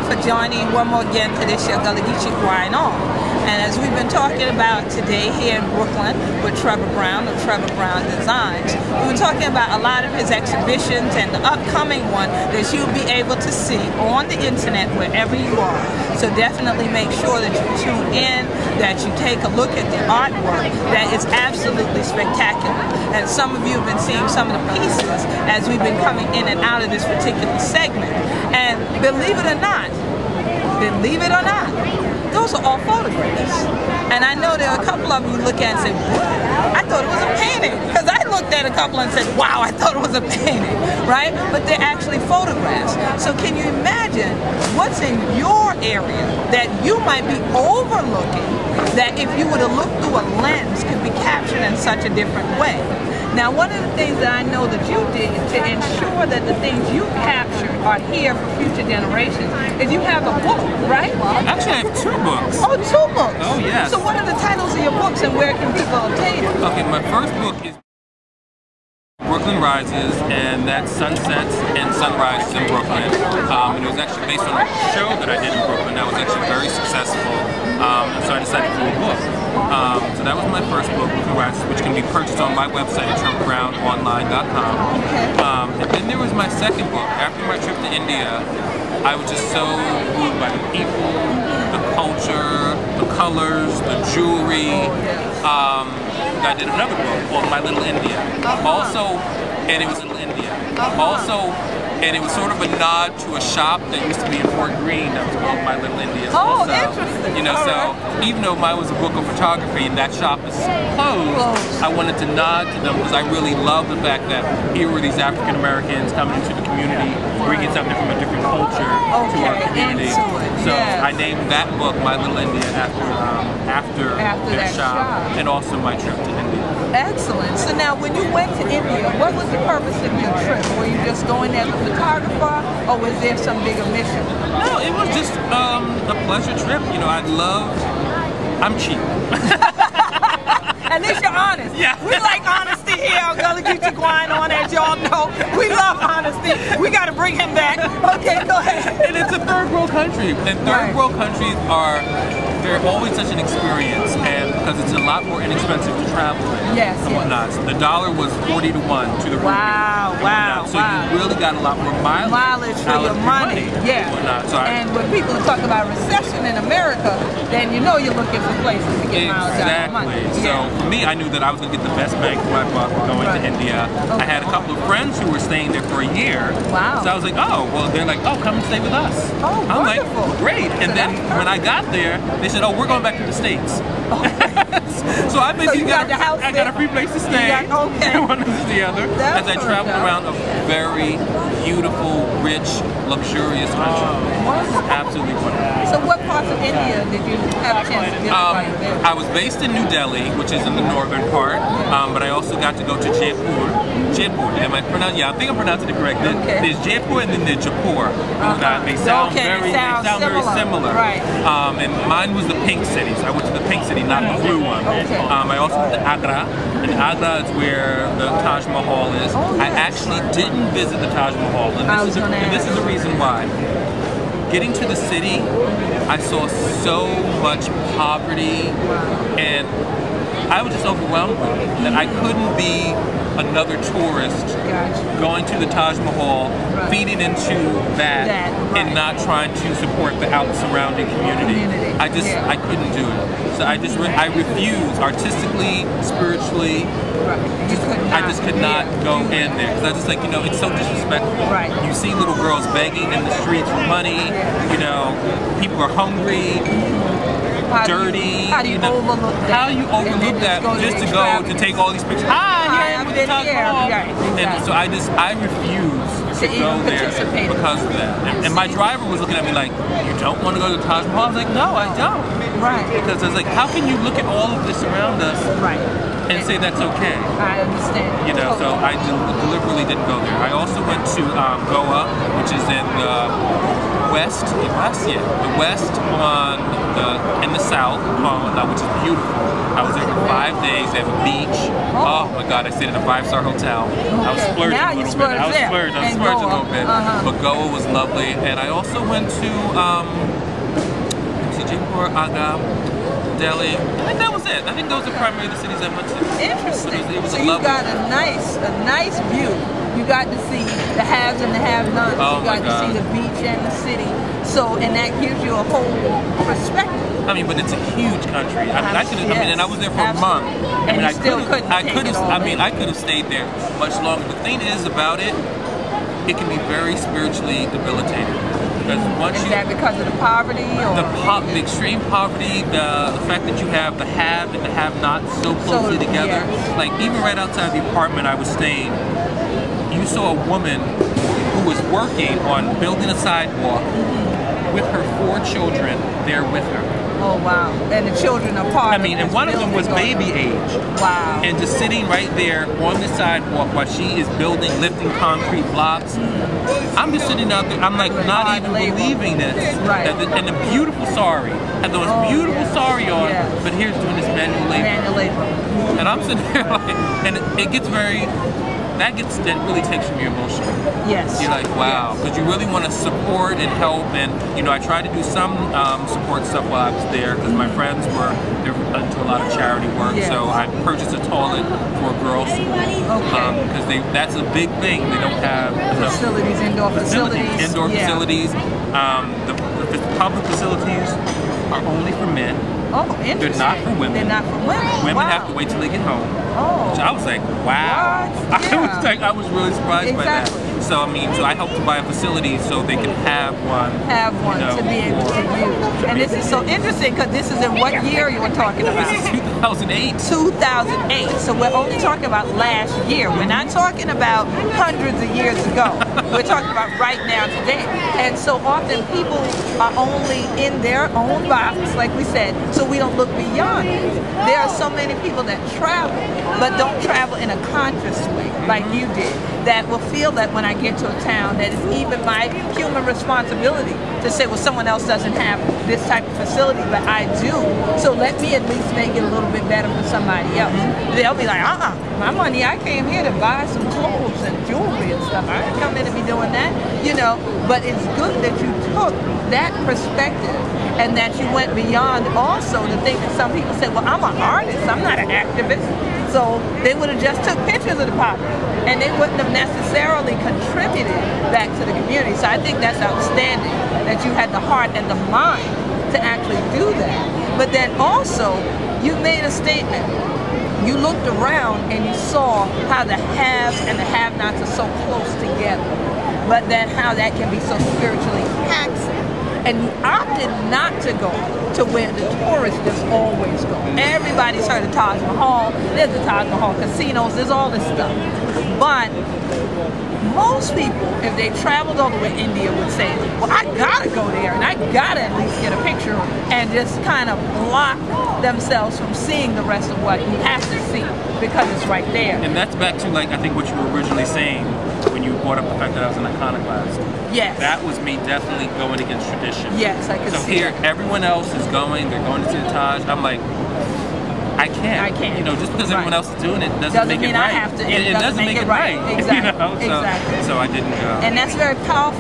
For joining one more again to this year Gullah Geechee Gwine on. And as we've been talking about today here in Brooklyn with Trevor Brown of Trevor Brown Designs, we've been talking about a lot of his exhibitions and the upcoming one that you'll be able to see on the internet wherever you are. So definitely make sure that you tune in, that you take a look at the artwork that is absolutely spectacular. And some of you have been seeing some of the pieces as we've been coming in and out of this particular segment. And believe it or not, those are all photographs. And I know there are a couple of you look at and say, what? I thought it was a painting. Because I looked at a couple and said, wow, I thought it was a painting, right? But they're actually photographs. So can you imagine what's in your area that you might be overlooking that if you were to look through a lens could be captured in such a different way? Now, one of the things that I know that you did to ensure that the things you captured are here for future generations is you have a book, right? Actually, I have 2 books. Oh, 2 books? Oh, yes. So what are the titles of your books and where can people obtain them? Okay, my first book is Brooklyn Rises, and that's sunsets and sunrises in Brooklyn. And it was actually based on a show that I did in Brooklyn that was actually very successful. And so I decided to do a book. So that was my first book, Brooklyn Rises, which can be purchased on my website at trevorbrownonline.com. And then there was my second book. After my trip to India, I was just so moved by the people, the culture, the colors, the jewelry. I did another book called My Little India. And it was Little India. And it was sort of a nod to a shop that used to be in Fort Greene that was called My Little India. Oh, interesting. You know, even though mine was a book of photography and that shop is closed, I wanted to nod to them because I really love the fact that here were these African Americans coming into the community, bringing something from a different culture to our community. So I named that book My Little India after their shop and also my trip to India. Excellent. So now when you went to India, what was the purpose of your trip? Were you just going there as a photographer or was there some bigger mission? No, it was just a pleasure trip. You know, I'm cheap. At least you're honest. Yeah. We like honesty here on Gullah Geechee Gwine on, as y'all know. We love honesty. We got to bring him back. Okay, go ahead. And it's a third world country. And third world countries they're always such an experience, and because it's a lot more inexpensive to travel in and whatnot. So the dollar was 40 to 1 to the rupee. Wow. So you really got a lot more mileage for your money. Yeah. And when people talk about recession in America, then you know you're looking for places to get miles out of money. So for me, I knew that I was going to get the best bang for my buck going to India. I had a couple of friends who were staying there for a year. Wow. So I was like, oh, well, they're like, oh, come and stay with us. Oh, I'm wonderful. like, great. And then when I got there, they said, oh, we're going back to the States. So I basically got a free place to stay. One after the other. As I traveled around a very beautiful, rich, luxurious country. Absolutely wonderful. So what parts of India did you have a chance to visit while you were there? I was based in New Delhi, which is in the northern part, but I also got to go to Jaipur. Am I pronouncing? Yeah, I think I'm pronouncing it correctly. There's Jaipur and then there's Jaipur. They sound very similar. Right. And mine was the pink city. So I went to the pink city, not the blue one. I also went to Agra, and Agra is where the Taj Mahal is. I actually didn't visit the Taj Mahal, and this is the reason why. Getting to the city, I saw so much poverty, and I was just overwhelmed with it, that I couldn't be another tourist going to the Taj Mahal, feeding into that and not trying to support the surrounding community. I couldn't do it. So I refused artistically, spiritually. I just could not go in there because I just like, you know, it's so disrespectful. You see little girls begging in the streets for money. You know, people are hungry. Dirty. How do you overlook that? How do you overlook that just to go to take all these pictures? And so I refuse to go there because of that. And my driver was looking at me like, you don't want to go to the Taj Mahal? I was like, no, I don't. Because I was like, how can you look at all of this around us and say that's okay. I understand. You know, so I deliberately didn't go there. I also went to Gullah, which is in the west, the west in the south, which is beautiful. I was there for 5 days. They have a beach. Oh my God, I stayed in a 5-star hotel. I was splurging a little bit. I was splurging a little bit. But Goa was lovely. And I also went to Jaipur, Agra, Delhi. I think that was it. I think those are primarily the cities I went to. Interesting. It was so you got a nice view. You got to see the haves and the have-nots. Oh, you got to see the beach and the city. So, and that gives you a whole perspective. I mean, but it's a huge country. I could have. I mean, and I was there for a month. I mean, I could have stayed there much longer. The thing is about it, it can be very spiritually debilitating. Because once is that because of the poverty, or the extreme poverty, the fact that you have the have and the have-nots so closely together. Yes. Like even right outside the apartment I was staying, you saw a woman who was working on building a sidewalk with her 4 children there with her. Oh wow! And the children are part. I mean, and one of them was baby age. Wow! And just sitting right there on the sidewalk while she is building, lifting concrete blocks. I'm just sitting out there. I'm like not even believing this. Right. And the beautiful sari, had those beautiful sari on, but here's doing this manual labor. Manual labor. And I'm sitting there like, and it gets very. That really takes from you emotionally. Yes. You're like, wow, because you really want to support and help, and you know, I tried to do some support stuff while I was there because my friends they're into a lot of charity work. So I purchased a toilet for a girls' school because that's a big thing. They don't have facilities, indoor facilities. Facilities. The public facilities are only for men. Oh, interesting. They're not for women. They're not for women. Women have to wait till they get home. Oh. So I was like, wow. I was really surprised by that. So I mean, so I helped to buy a facility so they can have one. To be able to use. And this is so interesting because this is in what year you were talking about? This is 2008. 2008. So we're only talking about last year. We're not talking about hundreds of years ago. We're talking about right now, today. And so often people are only in their own box, like we said, so we don't look beyond it. There are so many people that travel, but don't travel in a conscious way, like you did, that will feel that when I get to a town, that it's even my human responsibility to say, well, someone else doesn't have this type of facility, but I do. So let me at least make it a little bit better for somebody else. They'll be like, my money, I came here to buy some clothes and jewelry and stuff. I didn't come in to be doing that, you know. But it's good that you took that perspective and that you went beyond also to think that some people say, well, I'm an artist, I'm not an activist. So they would have just took pictures of the poverty and they wouldn't have necessarily contributed back to the community. So I think that's outstanding that you had the heart and the mind to actually do that. But then also, you made a statement. You looked around and you saw how the haves and the have-nots are so close together, but then how that can be so spiritually taxing. And you opted not to go to where the tourists just always go. Everybody's heard of Taj Mahal. There's the Taj Mahal casinos. There's all this stuff. But most people, if they traveled all the way to India, would say, well, I gotta go there and I gotta at least get a picture and just kind of block themselves from seeing the rest of what you have to see because it's right there. And that's back to, like, I think what you were originally saying when you brought up the fact that I was an iconoclast. Yes. That was me definitely going against tradition. Yes, I could see. So here, everyone else is going, they're going to see the Taj. I'm like, I can't. You know, just because everyone else is doing it doesn't make it right. I have to. It doesn't make it right. Exactly. You know? So I didn't go. And that's very powerful.